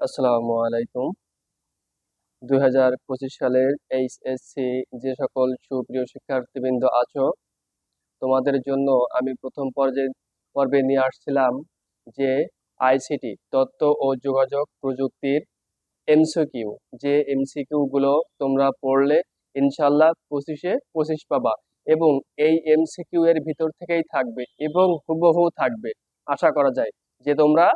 আসসালামু আলাইকুম। 2025 সালের এইচএসসি যে সকল সুপ্রিয় শিক্ষার্থীবৃন্দ আছো, তোমাদের জন্য আমি প্রথম পর্বে নিয়ে আসছিলাম যে আইসিটি তথ্য ও যোগাযোগ প্রযুক্তির এমসিকিউ। যে এমসিকিউ গুলো তোমরা পড়লে ইনশাল্লাহ 25-এ 25 পাবা, এবং এই এমসিকিউ এর ভিতর থেকেই থাকবে এবং হুবহু থাকবে। আশা করা যায় যে তোমরা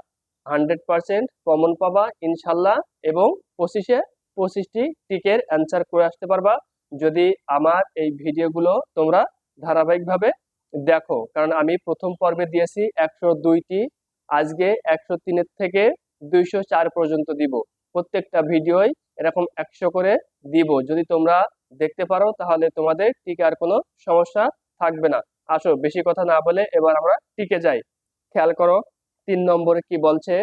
100% কমন পাবা ইনশাল্লাহ, এবং 25-এ 25টি টিকের অ্যান্সার করে আসতে পারবা যদি আমার এই ভিডিওগুলো তোমরা ধারাবাহিকভাবে দেখো। কারণ আমি প্রথম পর্বে দিয়েছি 102টি, আজকে 103-এর থেকে 204 পর্যন্ত দিব। প্রত্যেকটা ভিডিওই এরকম 100 করে দিব। যদি তোমরা দেখতে পারো তাহলে তোমাদের টিকার কোনো সমস্যা থাকবে না। আসো বেশি কথা না বলে এবার আমরা টিকে যাই। খেয়াল করো 3 নম্বরে কি বলছে।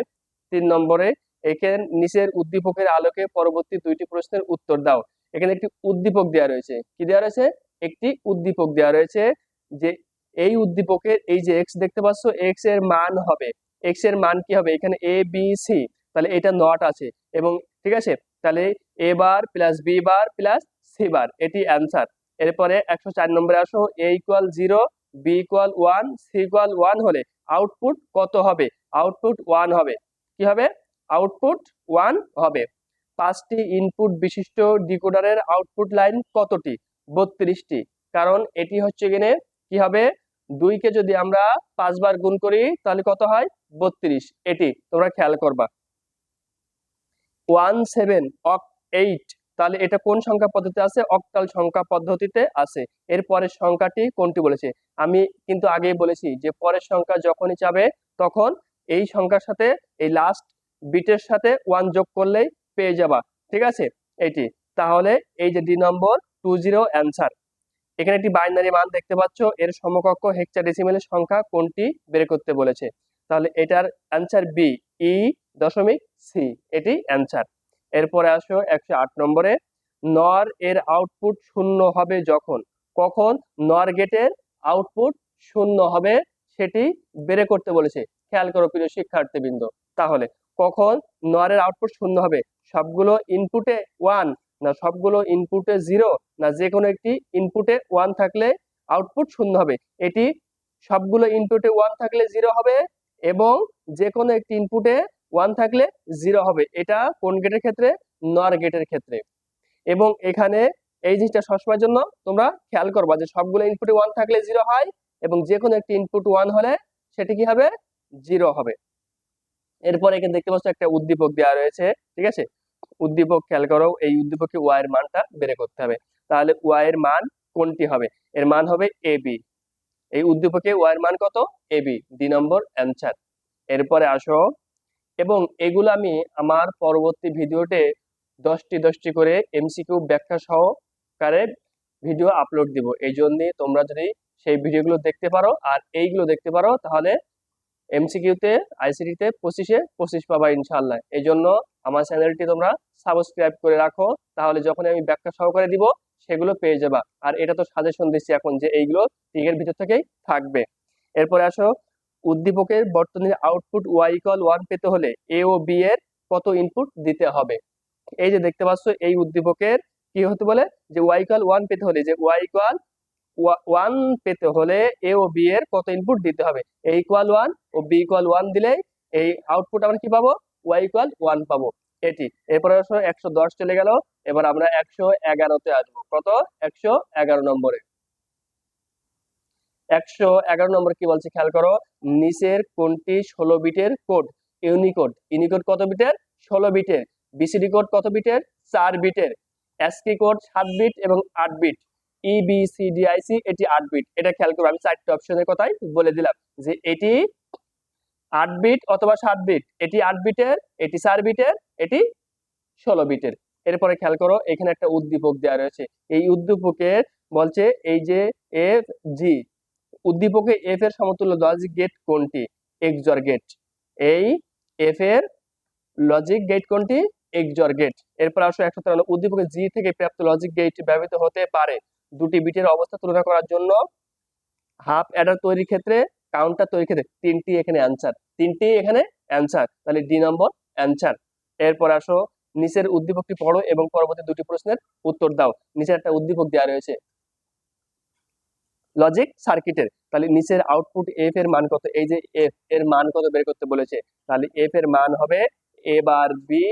3 নম্বরে, এখানে নিচের উদ্দীপকের আলোকে পরবর্তী 2টি প্রশ্নের উত্তর দাও। এখানে একটি উদ্দীপক দেওয়া রয়েছে। কি দেওয়া রয়েছে? একটি উদ্দীপক দেওয়া রয়েছে যে এই উদ্দীপকের এই যে এক্স দেখতে পাচ্ছ, এক্স এর মান হবে, এক্স এর মান কি হবে? এখানে এ বি সি, তাহলে এটা নট আছে, এবং ঠিক আছে, তাহলে A bar plus B bar plus C bar, এটি অ্যান্সার। এরপরে 104 নম্বরে আসো। A equal 0, B equal 1, C equal 1 হলে আউটপুট কত হবে? আউটপুট 1 হবে। কি হবে? আউটপুট 1 হবে। 5টি ইনপুট বিশিষ্ট ডিকোডারের আউটপুট লাইন কতটি? 32টি। কারণ এটি হচ্ছে কিনে কি হবে, 2কে যদি আমরা 5 বার গুণ করি তাহলে কত হয়? 32। এটি তোমরা খেয়াল করবা। 17 তাহলে এটা কোন সংখ্যা পদ্ধতিতে আছে? অক্টাল সংখ্যা পদ্ধতিতে আছে। এর পরের সংখ্যাটি কোনটি বলেছে? আমি কিন্তু আগেই বলেছি যে পরের সংখ্যা যখনই চাবে তখন এই সংখ্যার সাথে এই লাস্ট বিটের সাথে 1 যোগ করলেই পেয়ে যাবা। ঠিক আছে, এটি তাহলে এই যে ডি নম্বর 20 অ্যান্সার। এখানে একটি বাইনারি মান দেখতে পাচ্ছ, এর সমকক্ষ হেক্সাডেসিমেলের সংখ্যা কোনটি বের করতে বলেছে। তাহলে এটার অ্যান্সার বি, ই দশমিক সি, এটি অ্যান্সার। এরপরে আসো 108 নম্বরে। নর এর আউটপুট শূন্য হবে যখন? কখন নর গেটের আউটপুট শূন্য হবে সেটি বের করতে বলেছে। খেয়াল করো প্রিয় শিক্ষার্থীবৃন্দ, তাহলে কখন নরের আউটপুট শূন্য হবে? সবগুলো ইনপুটে 1, না সবগুলো ইনপুটে 0, না যে কোনো একটি ইনপুটে 1 থাকলে আউটপুট শূন্য হবে? এটি সবগুলো ইনপুটে 1 থাকলে 0 হবে, এবং যে কোনো একটি ইনপুটে 1 থাকলে 0 হবে। এটা কোন গেটের ক্ষেত্রে? নর গেটের ক্ষেত্রে। এবং এখানে এই জিনিসটা সবসময়ের জন্য তোমরা খেয়াল করবা যে সবগুলো ইনপুটে 1 থাকলে 0 হয়, এবং যে কোনো একটি ইনপুট 1 হলে সেটি কি হবে? 0 হবে। এরপর এখানে দেখতে পাচ্ছ একটা উদ্দীপক দেওয়া রয়েছে। ঠিক আছে, উদ্দীপক খেয়াল করো, এই উদ্দীপকে ওয়াই এর মানটা বের করতে হবে। তাহলে ওয়াই এর মান কোনটি হবে? এর মান হবে এ বি। এই উদ্দীপকে ওয়াই এর মান কত? A B, 2 number answer. এরপরে আসো, এবং এগুলো আমি আমার পরবর্তী ভিডিওতে 10টি করে এমসিকিউ ব্যাখ্যা সহকারে ভিডিও আপলোড দিব। এই জন্য তোমরা যদি সেই ভিডিওগুলো দেখতে পারো আর এইগুলো দেখতে পারো তাহলে এমসিকিউতে আইসিটিতে 25-এ 25 পাবা ইনশাল্লাহ। এই জন্য আমার চ্যানেলটি তোমরা সাবস্ক্রাইব করে রাখো, তাহলে যখন আমি ব্যাখ্যা সহকারে দিব সেগুলো পেয়ে যাবা। আর এটা তো সাজেশন দিচ্ছি এখন যে এইগুলো টিকের ভিতর থেকেই থাকবে। এরপরে আসো, উদ্দীপকের বর্তনীর আউটপুট ওয়াই ইকুয়াল 1 পেতে হলে এ ও বি এর কত ইনপুট দিতে হবে? এই যে দেখতে পাচ্ছ, এই উদ্দীপকের কি হতে বলে যে ওয়াই ইকুয়াল 1 পেতে হলে, যে ওয়াই ইকুয়াল 1 পেতে হলে এ ও বি এর কত ইনপুট দিতে হবে? এ ইকুয়াল 1 ও বি ইকুয়াল 1 দিলে এই আউটপুট আমরা কি পাবো? ওয়াই ইকুয়াল 1 পাবো। এটি। এরপরে 110 চলে গেল। এবার আমরা 111তে আসবো। কত? 111 নম্বরে। 111 নম্বর কি বলছে খেয়াল করো। নিচের কোনটি 16 বিটের কোড? ইউনিকোড। ইউনিকোড কত বিটের? 16 বিটের। বিসিডি কোড কত বিটের? 4 বিটের। অ্যাসকি কোড 7 বিট এবং 8 বিট। ইবিসিডিআইসি এটি 8 বিট। এটা খেয়াল করো, আমি 4টি অপশনের কথাই বলে দিলাম যে এটি 8 বিট অথবা 7 বিট, এটি 8 বিটের, এটি 4 বিটের, এটি 16 বিটের। এরপরে খেয়াল করো, এখানে একটা উদ্দীপক দেওয়া রয়েছে। এই উদ্দীপকের বলছে এই যে এফ জি, উদ্দীপকে এফ এর সমতুল্য লজিক গেট কোনটি? এক্সঅর গেট। এই এফ এর লজিক গেট কোনটি? এক্সঅর গেট। এরপর আসো 153, উদ্দীপকে জি থেকে প্রাপ্ত লজিক গেট ব্যবহৃত হতে পারে দুটি বিটের অবস্থা তুলনা করার জন্য, হাফ অ্যাডার তৈরির ক্ষেত্রে, কাউন্টার তৈরির ক্ষেত্রে। 3টি এখানে অ্যান্সার, 3টি এখানে অ্যান্সার। তাহলে ডি নম্বর অ্যান্সার। এরপর আসো নিচের উদ্দীপকটি পড়ো এবং পরবর্তী দুটি প্রশ্নের উত্তর দাও। নিচের একটা উদ্দীপক দেওয়া রয়েছে লজিক সার্কিটের, তাহলে নিচের আউটপুট এফ এর মান কত, এই যে এফ এর মান কত বের করতে বলেছে, তাহলে এফ এর মান হবে এ bar B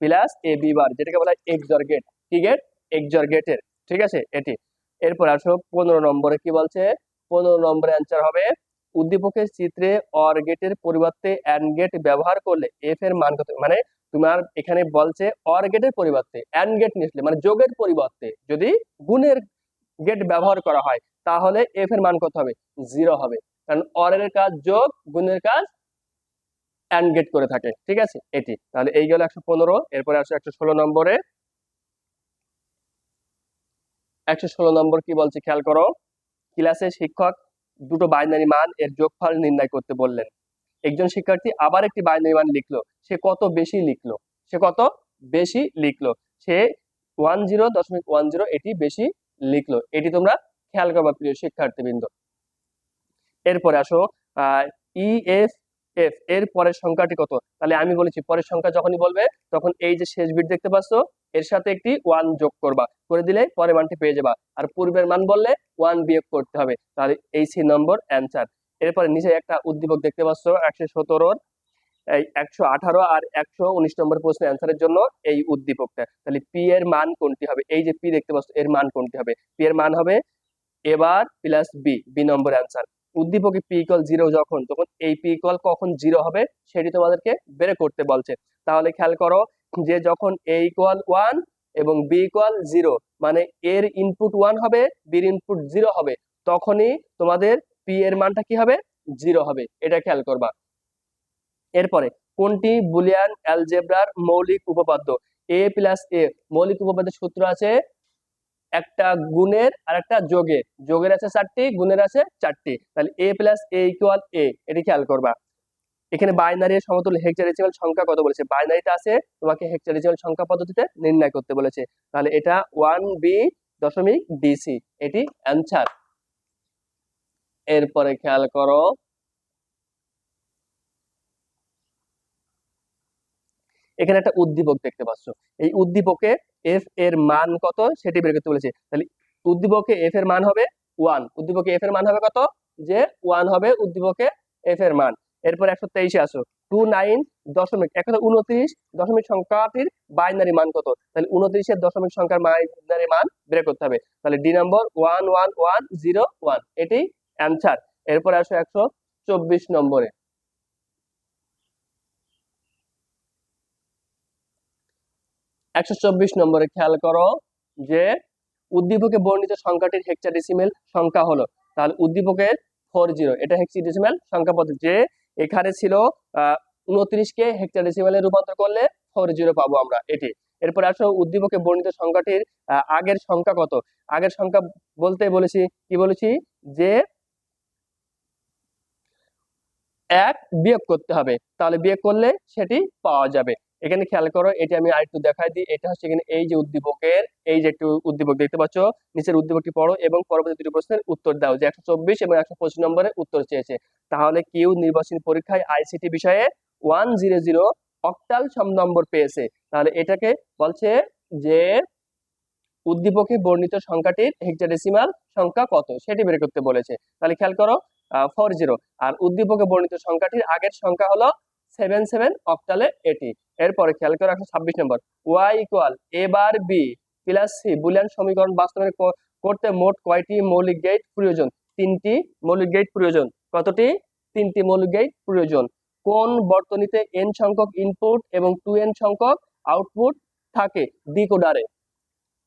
plus A B বার, যেটাকে বলা হয় এক্সর গেট। কি গেট? এক্সর গেটের। ঠিক আছে এটি। এরপর আসো 15 নম্বরে কি বলছে, 15 নম্বরে অ্যান্সার হবে উদ্দীপকের চিত্রে অর গেটের পরিবর্তে অ্যান্ড গেট ব্যবহার করলে এফ এর মান কত। মানে তোমার এখানে বলছে অর গেটের পরিবর্তে অ্যান্ড গেট নিয়ে মানে যোগের পরিবর্তে যদি গুণের গেট ব্যবহার করা হয় তাহলে এফ এর মান কত হবে? 0 হবে, কারণ অর এর কাজ যোগ, গুণের কাজ অ্যান্ড গেট করে থাকে। ঠিক আছে এটি। তাহলে এই গেল 115। এরপরে আসো 116 নম্বরে। 116 নম্বর কি বলছে খেয়াল করো, ক্লাসে শিক্ষক দুটো বাইনারি মান এর যোগফল নির্ণয় করতে বললেন। একজন শিক্ষার্থী আবার একটি বাইনারি মান লিখলো, সে কত বেশি লিখলো? সে কত বেশি লিখলো? সে 10.10 এটি বেশি লিখলো। এটি তোমরা খেয়াল করবা প্রিয় শিক্ষার্থীবৃন্দ। এরপরে আসো ই এফ এফ এর পরের সংখ্যাটি কত। তাহলে আমি বলেছি পরের সংখ্যা যখনই বলবে তখন এই যে শেষ বিট দেখতে পাচ্ছ এর সাথে একটি 1 যোগ করবা, করে দিলে পরের মানটি পেয়ে যাবা। আর পূর্বের মান বললে 1 বিয়োগ করতে হবে। তাহলে এই সি নম্বর অ্যান্সার। এরপরে নিচে একটা উদ্দীপক দেখতে পাচ্ছ 117 এই 118 আর 119 নম্বর প্রশ্নের অ্যান্সারের জন্য এই উদ্দীপকটা। তাহলে পি এর মান কোনটি হবে? এই যে পি দেখতে পাচ্ছ এর মান কোনটি হবে? পি এর মান হবে এবার প্লাস বি, বি নম্বর অ্যান্সার। উদ্দীপকে পি ইকুয়াল 0 যখন, তখন এই পি ইকুয়াল কখন 0 হবে সেটি তোমাদেরকে বের করতে বলছে। তাহলে খেয়াল করো যে যখন এ ইকুয়াল 1 এবং বি ইকুয়াল 0, মানে এর ইনপুট 1 হবে, বির ইনপুট 0 হবে, তখনই তোমাদের পি এর মানটা কি হবে? 0 হবে। এটা খেয়াল করবা। এরপরে কোনটি বুলিয়ান অ্যালজেব্রার মৌলিক উপপাদ্য? এ প্লাস এ মৌলিক উপপাদ্যের সূত্র আছে একটা গুণের আর একটা যোগের, যোগের আছে 4টি, গুণের আছে 4টি। তাহলে এ প্লাস এ ইকুয়াল এ, এটি খেয়াল করবা। এখানে বাইনারি সমতুল্য হেক্সাডেসিমাল সংখ্যা কত বলেছে? বাইনারিতে আছে, তোমাকে হেক্সাডেসিমাল সংখ্যা পদ্ধতিতে নির্ণয় করতে বলেছে। তাহলে এটা 1b.dc, এটি অ্যান্সার। এরপরে খেয়াল করো এখানে একটা উদ্দীপক দেখতে পাচ্ছ, এই উদ্দীপকে এফ এর মান কত সেটি বের করতে বলেছে। তাহলে উদ্দীপকে এফ এর মান হবে 1, উদ্দীপকে এফ এর মান হবে কত? যে 1 হবে উদ্দীপকে এফ এর মান। এরপর 123 আসো 29 দশমিক 129 দশমিক সংখ্যাটির বাইনারি মান কত? তাহলে 29 এর দশমিক সংখ্যার বাইনারি মান বের করতে হবে। তাহলে ডি নম্বর 11101, এটি অ্যান্সার। এরপর আসো 124 নম্বরে। 124 নম্বরে খেয়াল করো যে উদ্দীপকে বর্ণিত সংখ্যাটির হেক্সাডেসিমেল সংখ্যা হলো। তাহলে উদ্দীপকের 40, এটা হেক্সাডেসিমেল সংখ্যা পদ্ধতি। যে এখানে ছিল 29 কে হেক্সাডেসিমেলে রূপান্তর করলে 40 পাবো আমরা, এটি। এরপর আসো উদ্দীপকে বর্ণিত সংখ্যাটির আগের সংখ্যা কত। আগের সংখ্যা বলতে বলেছি কি বলেছি যে 1 বিয়োগ করতে হবে, তাহলে বিয়োগ করলে সেটি পাওয়া যাবে। এখানে খেয়াল করো, এটি আমি আরেকটু দেখাই দিই। এটা হচ্ছে এখানে এই যে উদ্দীপকের এই যে একটু উদ্দীপক দেখতে পাচ্ছ, নিচের উদ্দীপকটি পড়ো এবং পরবর্তী দুটি প্রশ্নের উত্তর দাও। যে 124 এবং 125 নম্বরে উত্তর চেয়েছে। তাহলে কিউ নির্বাচনী পরীক্ষায় আইসিটি বিষয়ে 100 অক্টাল সম নম্বর পেয়েছে। তাহলে এটাকে বলছে যে উদ্দীপকে বর্ণিত সংখ্যাটির হেক্সাডেসিমাল সংখ্যা কত সেটি বের করতে বলেছে। তাহলে খেয়াল করো 40, আর উদ্দীপকে বর্ণিত সংখ্যাটির আগের সংখ্যা হলো 77 অক্টালে, এটি। এরপরে খেয়াল করো 126 নম্বর, y equal A bar B plus C Boolean সমীকরণ বাস্তবায়ন করতে মোট কয়টি মৌলিক গেট প্রয়োজন? 3টি মৌলিক গেট প্রয়োজন। কতটি? 3টি মৌলিক গেট প্রয়োজন। কোন বর্তনীতে n সংখ্যক ইনপুট এবং 2n সংখ্যক আউটপুট থাকে? ডিকোডারে।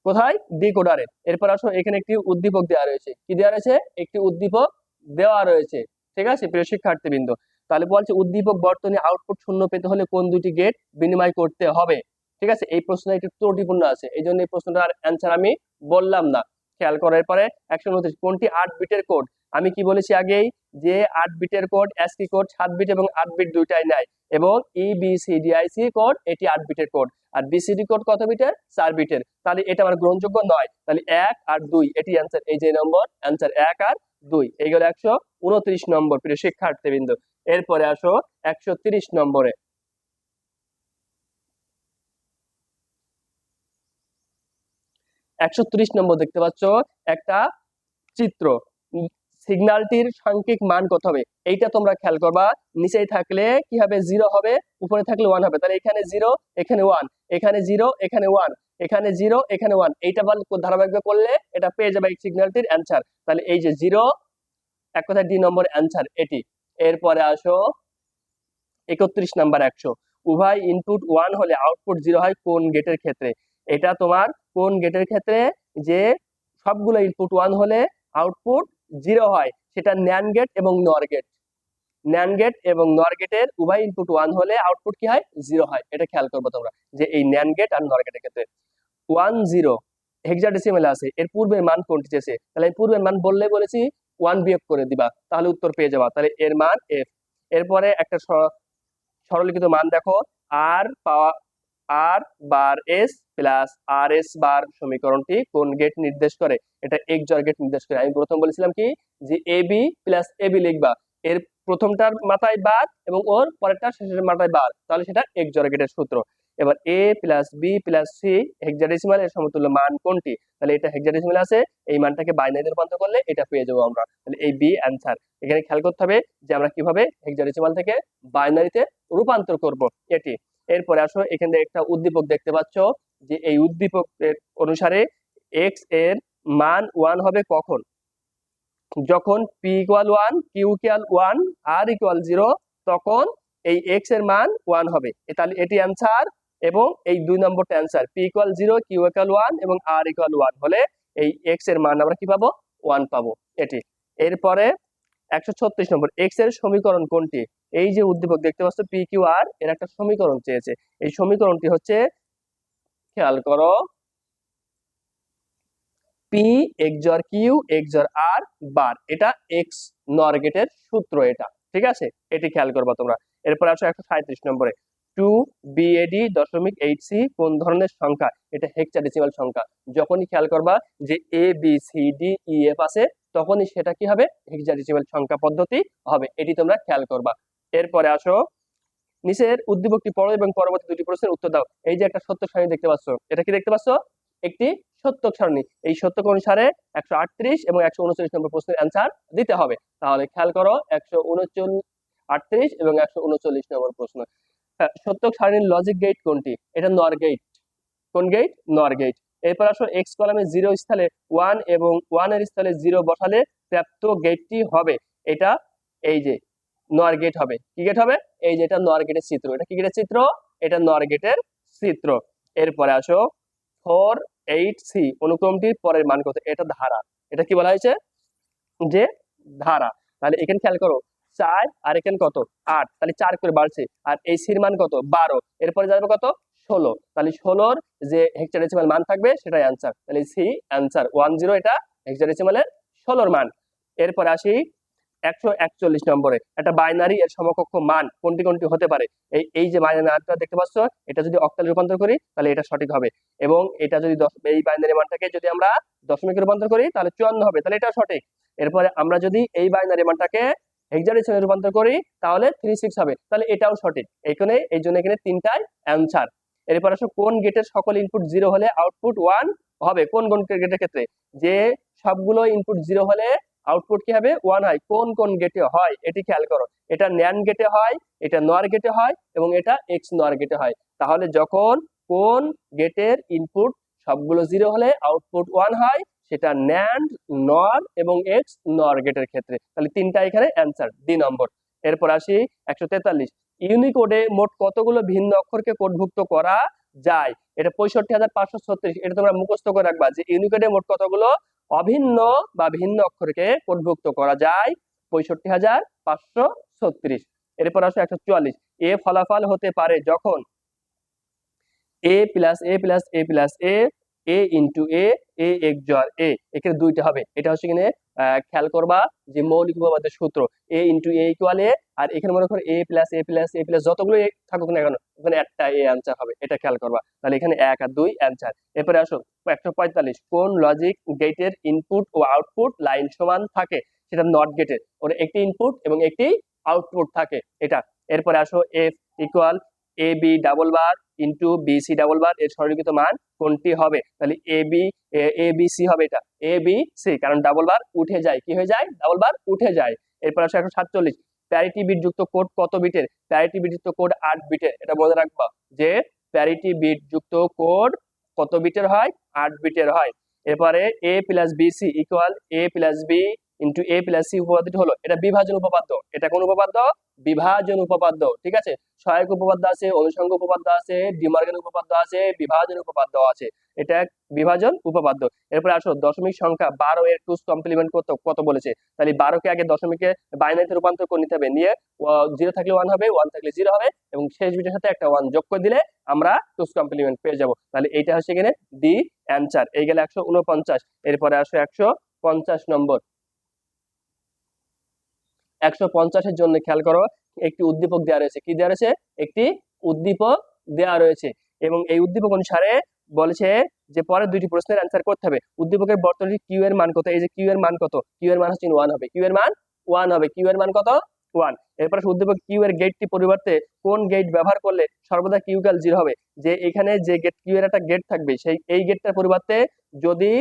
কোথায়? ডিকোডারে। এরপর আসো এখানে একটি উদ্দীপক দেওয়া রয়েছে। কি দেওয়া রয়েছে? একটি উদ্দীপক দেওয়া রয়েছে। ঠিক আছে প্রিয় শিক্ষার্থীবৃন্দ। তাহলে বলছে উদ্দীপক বর্তনী আউটপুট শূন্য পেতে হলে কোন দুটি গেট বিনিময় করতে হবে? ঠিক আছে, এই প্রশ্নটা একটু ত্রুটিপূর্ণ আছে, এই জন্য এই প্রশ্নটার অ্যান্সার আমি বললাম না। খেয়াল করার পরে 129 কোনটি 8 বিটের কোড? আমি কি বলেছি আগেই যে 8 বিটের কোড, অ্যাসকি কোড 7 বিট এবং 8 বিট দুইটাই নেয়, এবং EBCDIC কোড এটি 8 বিটের কোড, আর BCD কোড কত বিটের? 4 বিটের। তাহলে এটা আমার গ্রহণযোগ্য নয়। তাহলে 1 আর 2 এটি অ্যান্সার। এই যে নম্বর অ্যান্সার 1 আর 2, এইগুলো 129 নম্বর প্রিয় শিক্ষার্থীবৃন্দ। এরপরে আসো 130 নম্বরে। 130 নম্বর দেখতে পাচ্ছ একটা চিত্র। সিগন্যালটির সাংখ্যিক মান কত হবে এইটা তোমরা খেয়াল করবা। নিচেই থাকলে কি হবে 0 হবে, উপরে থাকলে 1 হবে। তাহলে এখানে 0 এখানে 1, এখানে 0 এখানে 1, এখানে 0 এখানে 1, এইটা ধারাবাহিক করলে এটা পেয়ে যাবে এই সিগন্যালটির অ্যান্সার। তাহলে এই যে 0 এক কথায় ডি নম্বর অ্যান্সার এটি। এরপরে আসো 31 নাম্বার 100, উভয় ইনপুট 1 হলে আউটপুট 0 হয় কোন গেটের ক্ষেত্রে? এটা তোমার কোন গেটের ক্ষেত্রে যে সবগুলো ইনপুট 1 হলে আউটপুট 0 হয়, সেটা ন্যান্ড গেট এবং নর গেট। ন্যান্ড গেট এবং নর গেটের উভয় ইনপুট 1 হলে আউটপুট কি হয় 0 হয়। এটা খেয়াল করবে তোমরা যে এই ন্যান্ড গেট আর নর গেটের ক্ষেত্রে 1 0 হেক্সাডেসিমালে আছে, এর পূর্বের মান কোনটি চেয়েছে? তাহলে এই পূর্বের মান বললে বলেছি 1 বিয়োগ করে দিবা, তাহলে উত্তর পেয়ে যাবা। তাহলে এর মান f। এরপরে একটা সরলীকৃত মান দেখো, আর পাওয়া আর বার এস প্লাস আর এস বার সমীকরণটি কোন গেট নির্দেশ করে? এটা XOR গেট নির্দেশ করে। আমি প্রথম বলেছিলাম কি যে এবি প্লাস এবি লিখবা, এর প্রথমটার মাথায় বার এবং ওর পরেরটার শেষের মাথায় বার, তাহলে সেটা XOR গেটের সূত্র। এবার A plus B plus C hexadecimal এর সমতুল্য মান কোনটি? তাহলে এটা হেক্সাডেসিমাল আছে, এই মানটাকে বাইনারিতে রূপান্তর করলে এটা পেয়ে যাবো আমরা। তাহলে এই বি অ্যান্সার। এখানে খেয়াল করতে হবে যে আমরা কিভাবে হেক্সাডেসিমাল থেকে বাইনারিতে রূপান্তর করব এটি। এরপরে আসো, এখানে একটা উদ্দীপক দেখতে পাচ্ছ যে এই উদ্দীপকের অনুসারে এক্স এর মান 1 হবে কখন? যখন পি ইকুয়াল 1, কিউ ইকুয়াল 1, আর ইকুয়াল 0, তখন এই এক্স এর মান 1 হবে। তাহলে এটি অ্যান্সার এবং এই 2 নম্বরটা answer. P equal 0, Q equal 1 এবং আর ইকুয়াল 1 হলে এই এক্স এর মান আমরা কি পাবো? 1 পাবো এটি। এরপরে 136 নম্বর, এক্স এর সমীকরণ কোনটি? এই যে উদ্দীপক দেখতে পাচ্ছ পি কিউ আর, এর একটা সমীকরণ চেয়েছে। এই সমীকরণটি হচ্ছে, খেয়াল করো, পি XOR কিউ XOR আর বার, এটা এক্স নর গেটের সূত্র এটা, ঠিক আছে? এটি খেয়াল করবা তোমরা। এরপর আসো 137 নম্বরে, 2BAD.8C কোন ধরনের সংখ্যা? এটা হেক্সাডেসিমাল সংখ্যা। যখনই খেয়াল করবা যে ABCDEF আছে, তখনই সেটা কি হবে? হেক্সাডেসিমাল সংখ্যা পদ্ধতি হবে, এটি তোমরা খেয়াল করবা। এরপরে আসো, নিচের উদ্দীপকটি পড়ো এবং পরবর্তী দুটি প্রশ্নের উত্তর দাও। এই যে একটা সত্য সারণী দেখতে পাচ্ছ, এটা কি দেখতে পাচ্ছ? একটি সত্যক সারণী। এই সত্যক অনুসারে 138 এবং 139 নম্বর প্রশ্নের অ্যান্সার দিতে হবে। তাহলে খেয়াল করো 138 এবং 139 নম্বর প্রশ্ন। সত্যক সারণীর লজিক গেট কোনটি? এটা নর গেট। কোন গেট? নর গেট। এরপর আসো, এক্স কলামে 0 স্থানে 1 এবং 1 এর স্থলে 0 বসালে প্রাপ্ত গেটটি হবে, এটা এই যে নর গেট হবে। কি গেট হবে? এই যে এটা নর গেটের চিত্র। এটা কি গেটের চিত্র? এটা নর গেটের চিত্র। এরপরে আসো, 4 8C অনুক্রমটির পরের মান কত? এটা ধারা। এটা কি বলা হয়েছে? যে ধারা। তাহলে এখানে খেয়াল করো, 4 আর এখানে কত? 8, তাহলে 4 করে বাড়ছে। আর এই সির মান কত? 12। এরপরে যাবে কত? 16। তাহলে 16র যে হেক্সাডেসিমাল মান থাকবে সেটাই অ্যান্সার। তাহলে সি অ্যান্সার 10, এটা হেক্সাডেসিমালের 16র মান। এরপরে আসি 141 নম্বরে, একটা বাইনারি এর সমকক্ষ মান কোনটি কোনটি হতে পারে? এই যে বাইনারি মানটা দেখতে পাচ্ছ, এটা যদি অক্টালে রূপান্তর করি তাহলে এটা সঠিক হবে, এবং এটা যদি এই বাইনারি মানটাকে যদি আমরা দশমিকে রূপান্তর করি তাহলে 54 হবে, তাহলে এটা সঠিক। এরপরে আমরা যদি এই বাইনারি মানটাকে হেক্সাডেসিমালে রূপান্তর করি তাহলে 36 হবে, তাহলে এটাও সঠিক। এখানে এই জন্য এখানে তিনটাই অ্যান্সার। এরপর আসো, কোন গেটের সকল ইনপুট 0 হলে আউটপুট 1 হবে? কোন কোন গেটের ক্ষেত্রে? যে সবগুলো ইনপুট 0 হলে আউটপুট কি হবে? 1 হয়। কোন কোন গেটে হয় এটি খেয়াল করো। এটা ন্যান্ড গেটে হয়, এটা নর গেটে হয় এবং এটা এক্স নর গেটে হয়। তাহলে যখন কোন গেটের ইনপুট সবগুলো 0 হলে আউটপুট 1 হয়, সেটা ন্যান্ড, নর এবং এক্স নর গেটের ক্ষেত্রে। তাহলে তিনটা এখানে অ্যান্সার, ডি নম্বর। এরপর আসি 143, ইউনিকোডে মোট কতগুলো ভিন্ন অক্ষরকে কোডভুক্ত করা যায়? এটা 65,536। এটা তোমরা মুখস্থ করে রাখবা যে ইউনিকোডে মোট কতগুলো অভিন্ন বা ভিন্ন অক্ষরকে কোডভুক্ত করা যায়? 65,536। এরপর আসো 144, এ ফলাফল হতে পারে যখন এ প্লাস এ প্লাস এ প্লাস এ, এ ইন্টু এ, এ XOR এ। এখানে দুইটা হবে। এটা হচ্ছে কিনে খেয়াল করবা যে মৌলিক উপপাদ্যের সূত্র, এ ইন্টু এ ইকুয়াল এ, আর এখানে মনে করো এ প্লাস এ প্লাস এ প্লাস যতগুলো এ থাকুক না কেন, ওখানে একটা এ অ্যান্সার হবে, এটা খেয়াল করবা। তাহলে এখানে 1 আর 2 অ্যান্সার। এরপরে আসো 145, কোন লজিক গেটের ইনপুট ও আউটপুট লাইন সমান থাকে? সেটা নট গেটের, ওর একটি ইনপুট এবং একটি আউটপুট থাকে এটা। এরপরে আসো F equal A B double bar into B C double bar এর সরলীকৃত মান কোনটি হবে? তাহলে এ বি সি হবে, এটা এ বি সি, কারণ ডাবল বার উঠে যায়, কি হয়ে যায়? ডাবল বার উঠে যায়। এরপর আসে 147, প্যারিটি বিট যুক্ত কোড কত বিটের? প্যারিটি বিট যুক্ত কোড 8 বিটের। এটা মনে রাখবা যে প্যারিটি বিট যুক্ত কোড কত বিটের হয়? 8 বিটের হয়। এরপরে এ প্লাস বি সি ইকুয়াল এ প্লাস বি ইন্টু এ প্লাস সি উপপাদ্যটি হলো, এটা বিভাজন উপপাদ্য। এটা কোন উপপাদ্য? বিভাজন উপপাদ্য। ঠিক আছে, সহায়ক উপপাদ্য আছে, অনুষঙ্গ উপপাদ্য আছে, ডিমর্গান উপপাদ্য আছে, বিভাজন উপপাদ্য আছে। এটা এক বিভাজন উপপাদ্য। এরপরে আসো দশমিক সংখ্যা 12 এর টুস কমপ্লিমেন্ট কত বলেছে। তাহলে 12 কে আগে দশমিকে বাইনারিতে রূপান্তর করে নিতে হবে, নিয়ে 0 থাকলে 1 হবে, 1 থাকলে 0 হবে, এবং শেষ বিটের সাথে একটা 1 যোগ করে দিলে আমরা টুস কমপ্লিমেন্ট পেয়ে যাব। তাহলে এইটা হচ্ছে এখানে ডি অ্যান্সার। এই গেলে 149। এরপরে আসো 150 নম্বর। 150-এর জন্য খেয়াল করো, একটি উদ্দীপক দেওয়া রয়েছে। কি দেওয়া রয়েছে? একটি উদ্দীপক দেওয়া রয়েছে, এবং এই উদ্দীপক অনুসারে বলেছে যে পরের দুইটি প্রশ্নের অ্যান্সার করতে হবে। উদ্দীপকের বর্তনীর কিউ এর মান কত? এই যে কিউ এর মান কত? কিউ এর মান হচ্ছে 1 হবে, কিউ এর মান 1 হবে, কিউ এর মান কত? 1। এরপর উদ্দীপক কিউ এর গেটটি পরিবর্তে কোন গেট ব্যবহার করলে সর্বদা কিউ কাল 0 হবে? যে এখানে যে গেট, কিউ এর একটা গেট থাকবে, সেই এই গেটটার পরিবর্তে যদি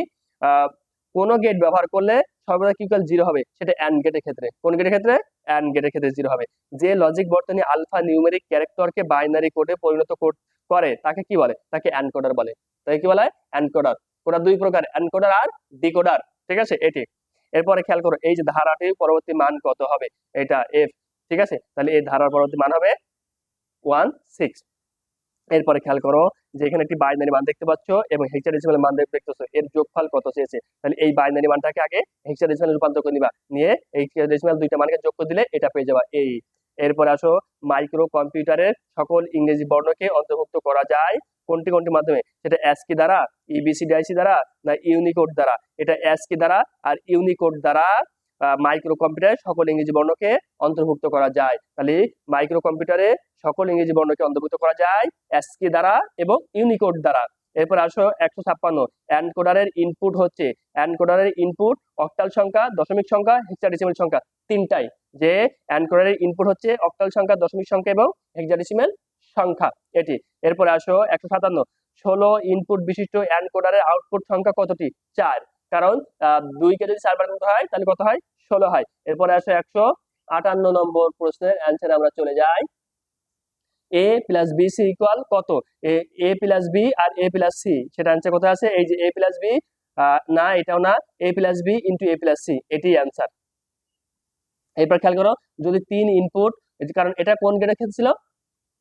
কোন গেট ব্যবহার করলে সর্বদা কিউ কাল 0 হবে, সেটা অ্যান্ড গেটের ক্ষেত্রে। কোন গেটের ক্ষেত্রে? অ্যান্ড গেটের ক্ষেত্রে 0 হবে। যে লজিক বর্তনী আলফা নিউমেরিক ক্যারেক্টরকে বাইনারি কোডে পরিণত করে তাকে কি বলে? তাকে এনকোডার বলে। তাকে কি বলে? এনকোডার। কোডার দুই প্রকার, এনকোডার আর ডিকোডার। ঠিক আছে, এটি। এরপরে খেয়াল করো, এই যে ধারাটির পরবর্তী মান কত হবে? এটা এফ। ঠিক আছে, তাহলে এই ধারার পরবর্তী মান হবে 16। এরপরে খেয়াল করো যে এখানে একটি বাইনারি মান দেখতে পাচ্ছ এবং হেক্সাডেসিমাল মান দেখতেছো, এর যোগফল কত চেয়েছে। তাহলে এই বাইনারি মানটাকে আগে হেক্সাডেসিমাল রূপান্তর করে নিবা, নিয়ে এই হেক্সাডেসিমাল দুইটা মানকে যোগ করে দিলে এটা পেয়ে যাবা এই। এরপর আসো মাইক্রো কম্পিউটারের সকল ইংরেজি বর্ণকে অন্তর্ভুক্ত করা যায় কোনটি কোনটি মাধ্যমে? সেটা অ্যাসকি দ্বারা, ইবিসিডিআইসি দ্বারা, না ইউনিকোড দ্বারা? এটা অ্যাসকি দ্বারা আর ইউনিকোড দ্বারা মাইক্রো কম্পিউটারে সকল ইংরেজি বর্ণকে অন্তর্ভুক্ত করা যায়। তাহলে মাইক্রো কম্পিউটারে সকল ইংরেজি বর্ণকে অন্তর্ভুক্ত করা যায় অ্যাসকি দ্বারা এবং ইউনিকোড দ্বারা। এরপর আসো 156, এনকোডারের ইনপুট হচ্ছে, এনকোডারের ইনপুট অক্টাল সংখ্যা, দশমিক সংখ্যা, হেক্সাডেসিমাল সংখ্যা, তিনটাই। যে এনকোডারের ইনপুট হচ্ছে অক্টাল সংখ্যা, দশমিক সংখ্যা এবং হেক্সাডেসিমাল সংখ্যা, এটি। এরপরে আসো 157, 16 ইনপুট বিশিষ্ট এনকোডারের আউটপুট সংখ্যা কতটি? 4, কারণ 2 কে যদি 4 বার করতে হয় তাহলে কত হয়? 16 হয়। এরপরে আসো 158 নম্বর প্রশ্নের অ্যান্সার আমরা চলে যাই। এ প্লাস বি সি ইকুয়াল কত? এ প্লাস বি আর এ প্লাস সি, সেটা অ্যান্সার কোথায় আছে? এই যে এ প্লাস বি, না এটাও না, এ প্লাস বি ইন্টু এ প্লাস সি, এটি অ্যান্সার। এরপর খেয়াল করো, যদি 3 ইনপুট, কারণ এটা কোন গেটের ক্ষেত্রে ছিল?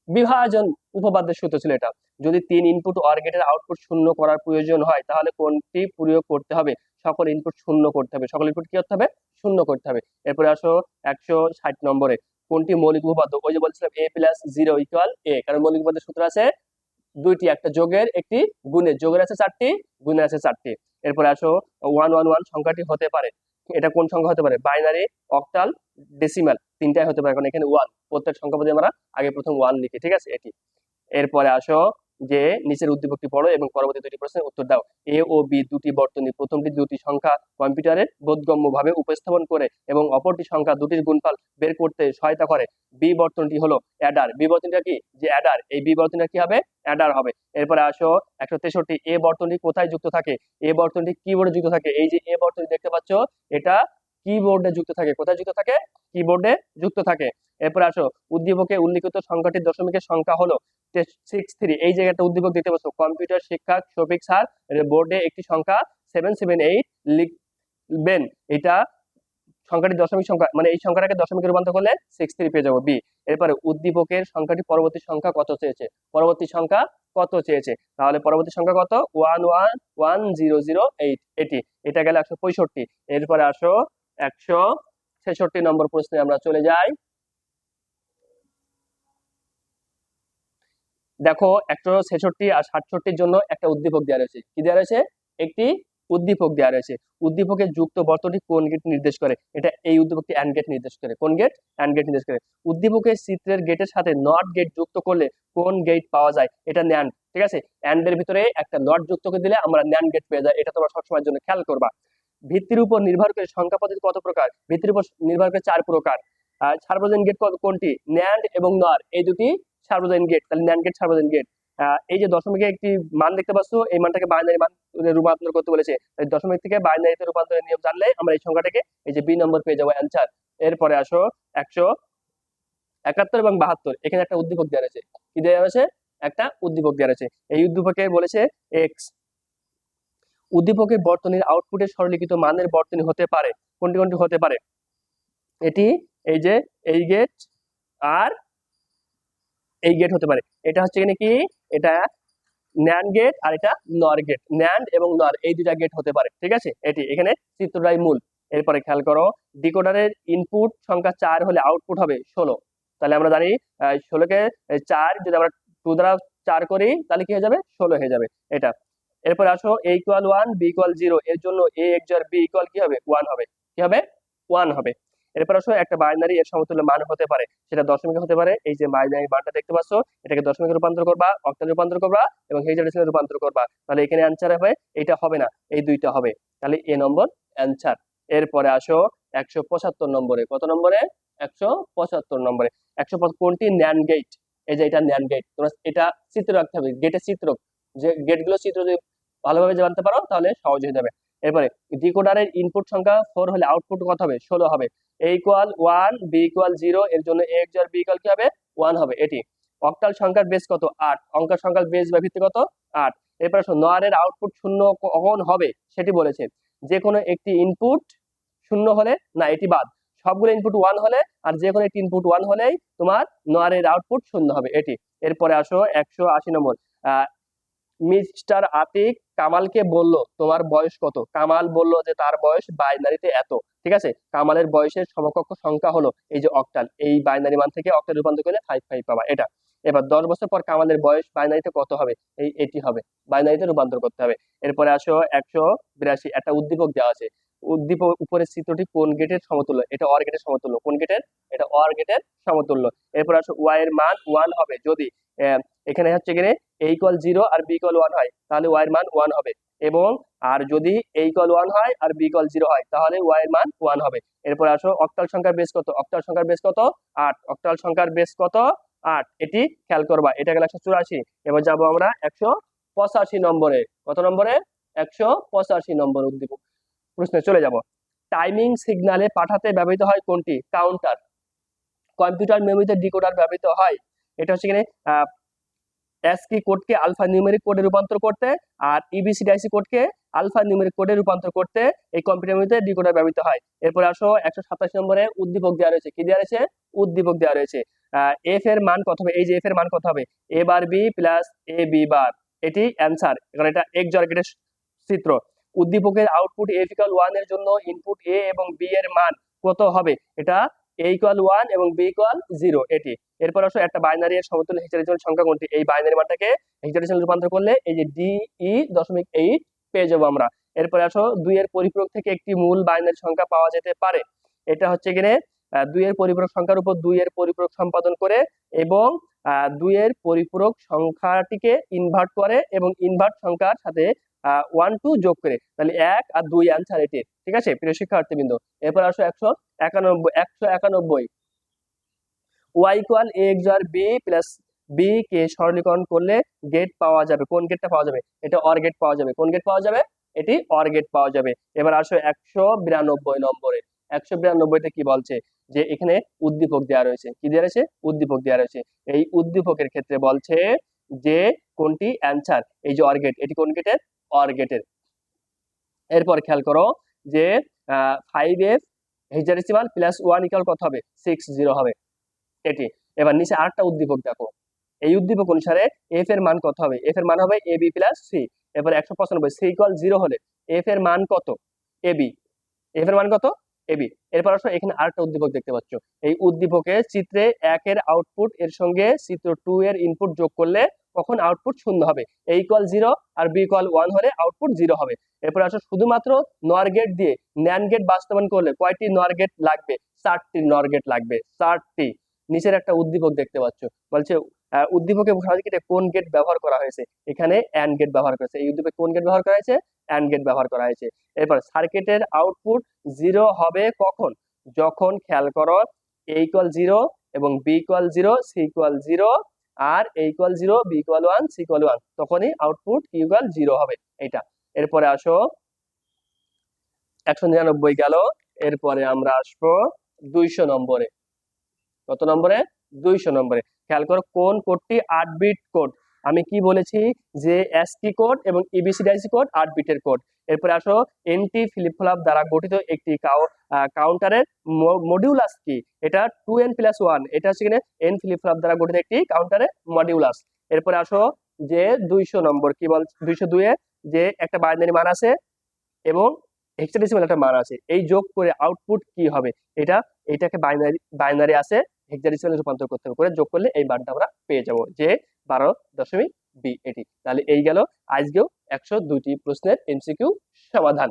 বিভাজন উপপাদ্যের সূত্র ছিল এটা। যদি 3 ইনপুট অর গেটের আউটপুট শূন্য করার প্রয়োজন হয় তাহলে কোনটি প্রয়োগ করতে হবে? সকল ইনপুট শূন্য করতে হবে, সকল ইনপুট কি করতে হবে? শূন্য করতে হবে। এরপরে আসো 160 নম্বরে, কোনটি মৌলিক উপপাদ্য? ওই যে বলছিলাম এ প্লাস 0 ইকুয়াল এ, কারণ মৌলিক উপপাদ্যের সূত্র আছে দুইটি, একটা যোগের একটি গুণের। যোগের আছে 4টি, গুণের আছে 4টি। এরপরে আসো 111 সংখ্যাটি হতে পারে, এটা কোন সংখ্যা হতে পারে? বাইনারি, অক্টাল, ডেসিমাল, তিনটাই হতে পারে, কারণ এখানে 1, প্রত্যেক সংখ্যা পদে আমরা আগে প্রথম 1 লিখি। ঠিক আছে, এটি। এরপরে আসো যে নিচের উদ্দীপকটি পড়ো এবং পরবর্তী দুটি প্রশ্নের উত্তর দাও। এ ও বি দুটি বর্তনী, প্রথমটি দুটি সংখ্যা কম্পিউটারে বোধগম্য ভাবে উপস্থাপন করে এবং অপরটি সংখ্যা দুটির গুণফল বের করতে সহায়তা করে। বি বর্তনীটি হলো অ্যাডার। বি বর্তনীটা কি? যে অ্যাডার, এই বি বর্তনীটা কি হবে? অ্যাডার হবে। এরপরে আসো 163, এ বর্তনী কোথায় যুক্ত থাকে? এ বর্তনীটি কিবোর্ডে যুক্ত থাকে। এই যে এ বর্তনী দেখতে পাচ্ছ, এটা কিবোর্ডে যুক্ত থাকে। কোথায় যুক্ত থাকে? কিবোর্ডে যুক্ত থাকে। এরপর আসো উদ্দীপকে উল্লিখিত সংখ্যাটির দশমিকের সংখ্যা হলো 63। এই জায়গাটা উদ্দীপক দেখতে পাচ্ছ, কম্পিউটার শিক্ষক শফিক স্যার বোর্ডে একটি সংখ্যা 778 লিখবেন। এটা সংখ্যাটি দশমিক সংখ্যা, মানে এই সংখ্যাটাকে দশমিকে রূপান্তর করলে 63 পেয়ে যাবো, বি। এরপরে উদ্দীপকের সংখ্যাটি পরবর্তী সংখ্যা কত চেয়েছে? পরবর্তী সংখ্যা কত চেয়েছে? তাহলে পরবর্তী সংখ্যা কত? 111008, এটি। এটা গেলে 165। এরপরে আসো 166 নম্বর প্রশ্নে আমরা চলে যাই। দেখো 166 আর 67 জন্য একটা উদ্দীপক দেওয়া রয়েছে। কি দেওয়া রয়েছে? একটি উদ্দীপক দেওয়া রয়েছে। উদ্দীপকের যুক্ত বর্তনী কোন গেট নির্দেশ করে? এটা এই উদ্দীপকটি অ্যান্ড গেট নির্দেশ করে। কোন গেট? অ্যান্ড গেট নির্দেশ করে। উদ্দীপকের চিত্রের গেটের সাথে নট গেট যুক্ত করলে কোন গেট পাওয়া যায়? এটা ন্যান্ড। ঠিক আছে, অ্যান্ড এর ভিতরে একটা নট যুক্ত করে দিলে আমরা ন্যান্ড গেট পেয়ে যাই, এটা তোমরা সবসময়ের জন্য খেয়াল করবা। ভিত্তির উপর নির্ভর করে সংখ্যা পদ্ধতি কত প্রকার? ভিত্তির উপর নির্ভর করে 4 প্রকার। সার্বজনীন গেট কোনটি? ন্যান্ড এবং নর, এই দুটি সার্বজনীন গেট, তাহলে ন্যান্ড গেট সার্বজনীন গেট। এই যে দশমিকে একটি মান দেখতে পাচ্ছ, এই মানটাকে বাইনারি মান রূপান্তর করতে বলেছে। দশমিক থেকে বাইনারিতে রূপান্তরের নিয়ম জানলে আমরা এই সংখ্যাটাকে এই যে বি নম্বর পেয়ে যাবো অ্যান্সার। এরপরে আসো 171 এবং 72, এখানে একটা উদ্দীপক দেওয়া রয়েছে। কি দেওয়া রয়েছে? একটা উদ্দীপক দেওয়া রয়েছে। এই উদ্দীপকে বলেছে এক্স উদ্দীপকের বর্তনীর আউটপুটের সরলীকৃত মানের বর্তনী হতে পারে। কোনটি কোনটি হতে পারে? এটি এই যে এই গেট আর এই গেট হতে পারে। এটা হচ্ছে এখানে কি, এটা ন্যান্ড গেট আর এটা নর গেট। ন্যান্ড এবং নর এই দুটা গেট হতে পারে, ঠিক আছে। এটি এখানে চিত্রটাই মূল। এরপরে খেয়াল করো, ডিকোডারের ইনপুট সংখ্যা 4 হলে আউটপুট হবে 16। তাহলে আমরা জানি 16কে 4 যদি আমরা 2 দ্বারা 4 করি তাহলে কি হয়ে যাবে? 16 হয়ে যাবে এটা। এরপরে আসো a = 1 b = 0 এর জন্য a XOR b = কি হবে? 1 হবে। কি হবে? 1 হবে। এরপর আসো একটা বাইনারি এর সমতুল্য মান হতে পারে, সেটা দশমিকে হতে পারে। এই যে বাইনারি মানটা দেখতে পাচ্ছ, এটাকে দশমিকে রূপান্তর করবা, অক্টালে রূপান্তর করবা এবং হেক্সাডেসিমালে রূপান্তর করবা। তাহলে এখানে অ্যানসার হবে, এটা হবে না, এই দুইটা হবে। তাহলে এ নম্বর অ্যানসার। এরপরে আসো 175 নম্বরে। কত নম্বরে? 175 নম্বরে। 175 কোনটি? NAND gate. এই যে এটা ন্যান্ড গেট। তোমরা এটা চিত্র রাখতে হবে, গেটের চিত্র, যে গেটগুলো চিত্র যদি ভালোভাবে জানতে পারো তাহলে সহজ হয়ে যাবে। এরপরে ডিকোডারের ইনপুট সংখ্যা 4 হলে আউটপুট কত হবে? 16 হবে। a = 1 b = 0 এর জন্য a XOR b = কি হবে? 1 হবে। এটি অক্টাল সংখ্যার বেস কত? 8। অঙ্কের সংখ্যার বেস বা ভিত্তি কত? 8। এরপর নরের আউটপুট শূন্য কখন হবে সেটি বলেছে। যে কোনো একটি ইনপুট শূন্য হলে, না এটি বাদ, সবগুলো ইনপুট 1 হলে আর যে কোনো একটি ইনপুট 1 হলেই তোমার নরের আউটপুট শূন্য হবে এটি। এরপরে আসো 180 নম্বর। মিস্টার আতিক কামালকে বলল তোমার বয়স কত? কামাল বলল যে তার বয়স বাইনারিতে এত, ঠিক আছে। কামালের বয়সের সমকক্ষ সংখ্যা হলো এই যে অক্টাল। এই বাইনারি মান থেকে অক্টাল রূপান্তর করলে 55 পাবা এটা। এবার 10 বছর পর কামালের বয়স বাইনারিতে কত হবে? এটি হবে, বাইনারিতে রূপান্তর করতে হবে। এরপরে আসো 182, একটা উদ্দীপক দেওয়া আছে। উদ্দীপক উপরের চিত্রটি কোন গেটের সমতুল্য? এটা অর গেটের সমতুল্য। কোন গেটের? এটা অর গেটের সমতুল্য। এরপর আসো y এর মান 1 হবে যদি এখানে হচ্ছে গিয়ে a = 0 আর b = 1 হয়, তাহলে y এর মান 1 হবে। এবং আর যদি a = 1 হয় আর b = 0 হয় তাহলে y এর মান 1 হবে। এরপর আসো অক্টাল সংখ্যার বেস কত? অক্টাল সংখ্যার বেস কত? 8। অক্টাল সংখ্যার বেস কত? 8। এটি খেয়াল করবা, এটা গেল 184। এবার যাবো আমরা 185 নম্বরে। কত নম্বরে? 185 নম্বর উদ্দীপক প্রশ্নে চলে যাব। টাইমিং সিগনালে পাঠাতে ব্যবহৃত হয় কোনটি? কাউন্টার। কম্পিউটার মেমোরিতে ডিকোডার ব্যবহৃত হয়। এটা হচ্ছে কিনে ASCII কোডকে আলফা নিউমেরিক কোডে রূপান্তর করতে আর EBCDIC কোডকে আলফা নিউমেরিক কোডে রূপান্তর করতে এই কম্পিউটার মেমোরিতে ডিকোডার ব্যবহৃত হয়। এরপর আসো 127 নম্বরে উদ্দীপক দেওয়া রয়েছে। কি দেওয়া রয়েছে? উদ্দীপক দেওয়া রয়েছে। f এর মান কত হবে? এই যে f এর মান কত হবে? a bar b plus a b বার। এটি অ্যান্সার, কারণ এটা XOR গেটের চিত্র। উদ্দীপকের আউটপুট a = 1 এর জন্য ইনপুট a এবং b এর মান কত হবে? এটা a = 1 এবং b = 0 এটি। এরপর আসো একটা বাইনারি এর সমতুল্য হেক্সাডেসিমাল সংখ্যা কোনটি? এই বাইনারি মানটাকে হেক্সাডেসিমাল রূপান্তর করলে এই যে DE.8 পেয়ে যাবো আমরা। এরপরে আসো 2 এর পরিপূরক থেকে একটি মূল বাইনারি সংখ্যা পাওয়া যেতে পারে। এটা হচ্ছে কিনে 2 এর পরিপূরক সংখ্যার উপর 2 এর পরিপূরক সম্পাদন করে এবং 2 এর পরিপূরক সংখ্যাটিকে ইনভার্ট করে এবং ইনভার্ট সংখ্যার সাথে 1 2 যোগ করে, তাহলে 1 আর 2 অ্যান্সার এটি, ঠিক আছে প্রিয় শিক্ষার্থীবৃন্দ। এরপর আসো 191 y = a XOR b plus b কে সরলীকরণ করলে গেট পাওয়া যাবে। কোন গেটটা পাওয়া যাবে? এটা অর গেট পাওয়া যাবে। কোন গেট পাওয়া যাবে? এটি অর গেট পাওয়া যাবে। এবার আসো 192 নম্বরে। 192তে কি বলছে? যে এখানে উদ্দীপক দেওয়া রয়েছে। কি দেওয়া রয়েছে? উদ্দীপক দেওয়া রয়েছে। এই উদ্দীপকের ক্ষেত্রে বলছে যে কোনটি অ্যান্সার? এই যে অর গেট, এটি কোন গেটের? অর গেটের। এরপর খেয়াল করো যে 5f হেক্সাডেসিমাল প্লাস 1 = কত হবে? 60 হবে এটি। এবার নিচে আরেকটা উদ্দীপক দেখো। এই উদ্দীপক অনুসারে f এর মান কত হবে? f এর মান হবে ab প্লাস c। এবার 195 c = 0 হলে f এর মান কত? ab। f এর মান কত? ab। এরপর আসো এখানে আরেকটা উদ্দীপক দেখতে পাচ্ছ। এই উদ্দীপকে চিত্রে 1 এর আউটপুট এর সঙ্গে চিত্র 2 এর ইনপুট যোগ করলে কখন আউটপুট 0 হবে? a = 0 আর b = 1 হলে আউটপুট 0 হবে। এরপর আসো শুধুমাত্র নর গেট দিয়ে ন্যান্ড গেট বাস্তবায়ন করলে কয়টি নর গেট লাগবে? 4টি নর গেট লাগবে, 4টি। নিচের একটা উদ্দীপক দেখতে পাচ্ছ, বলছে উদ্দীপকে সার্কিটে কোন গেট ব্যবহার করা হয়েছে? এখানে অ্যান্ড গেট ব্যবহার করেছে। এই উদ্দীপকে কোন গেট ব্যবহার করা হয়েছে? অ্যান্ড গেট ব্যবহার করা হয়েছে। এরপর সার্কিটের আউটপুট 0 হবে কখন? যখন খেয়াল করো a = 0 এবং b = 0, c = 0 আর a equal 0, b equal 1, c equal 1, তখনই আউটপুট q ইকুয়াল 0 হবে। এটা এরপরে আসো 199 গেল। এরপরে আমরা আসবো 200 নম্বরে। কত নম্বরে? 200 নম্বরে। খেয়াল করো কোন কোডটি 8 বিট কোড। আমি কি বলেছি যে ASCII কোড এবং EBCDIC কোড 8 বিটের কোড। এরপরে আসো এনটি ফ্লিপ ফ্লপ দ্বারা গঠিত একটি কাউন্টারের মডিউলাস কি? এটা 2n+1, এটা হচ্ছে কিনা n ফ্লিপ ফ্লপ দ্বারা গঠিত একটি কাউন্টারের মডিউলাস। এরপরে আসো যে 200 নম্বর কি বল, 202 এ যে একটা বাইনারি মান আছে এবং হেক্সাডেসিমাল একটা মান আছে, এই যোগ করে আউটপুট কি হবে? এটাকে বাইনারি আছে হেক্সাডেসিমালে রূপান্তর করতে হবে, করে যোগ করলে এই মানটা আমরা পেয়ে যাব যে 12.2 এটি। তাহলে এই গেল আজকেও 102টি প্রশ্নের এমসিকিউ সমাধান।